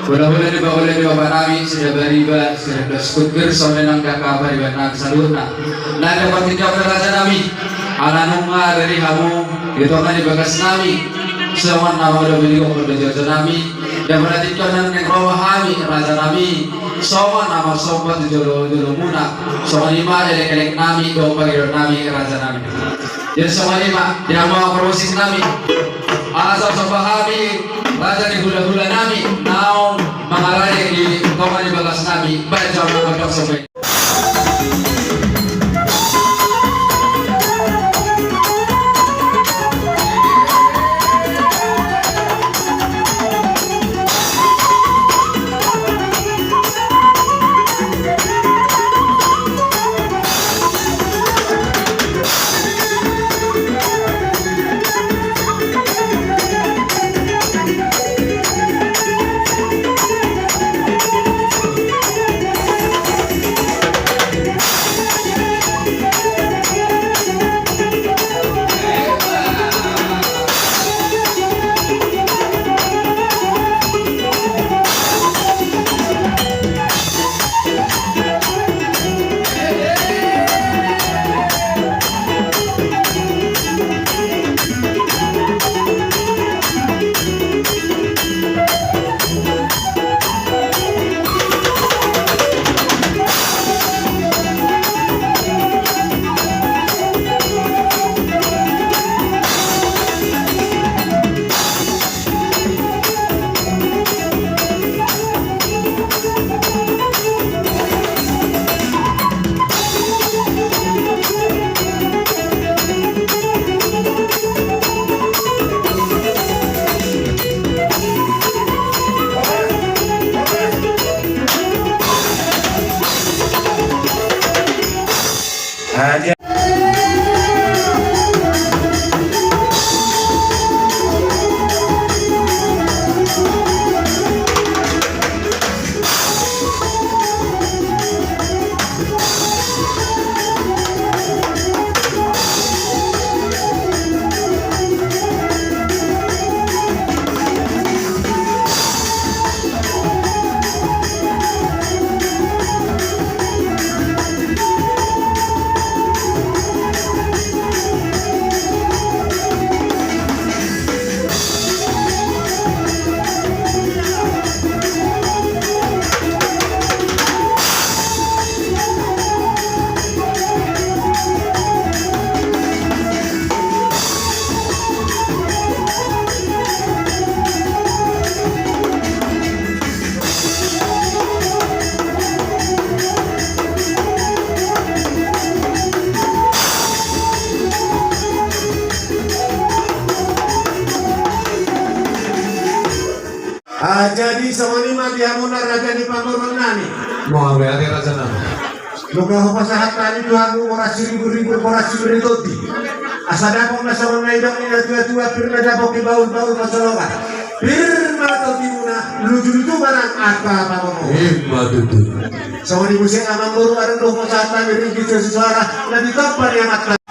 Hula-hula di bawah nami sudah beriba sudah bersyukur soalnya nang kakak beriba nang salurna. Nah dapat tidak raja nami. Alanunga dari kamu itu kan di bagas nami. Selama nama udah beli udah jajan nami. Dan berarti kan yang rawah kami raja nami. Sama nama sobat di jolo muna. Sama lima dari kelek nami dong bagi nami raja nami. Jadi sama lima tidak mau proses nami. Asal sobat kami raja di hula-hula nami. Now mengalami di koma di bagas nami. Baik jawab nama sobat. Hanya jadi sama lima dia munar raja di panggung nani. Mau ambil hati raja nami. Luka pasahat tadi dua orasi ribu orasi berikutnya. Asal dapat masalah naidok ini tua firma dapat di bau masalah. Firma atau timuna lucu itu barang apa kamu? Betul. Sama di musim aman baru ada dua pasahat tadi gitu suara lebih kapan yang akan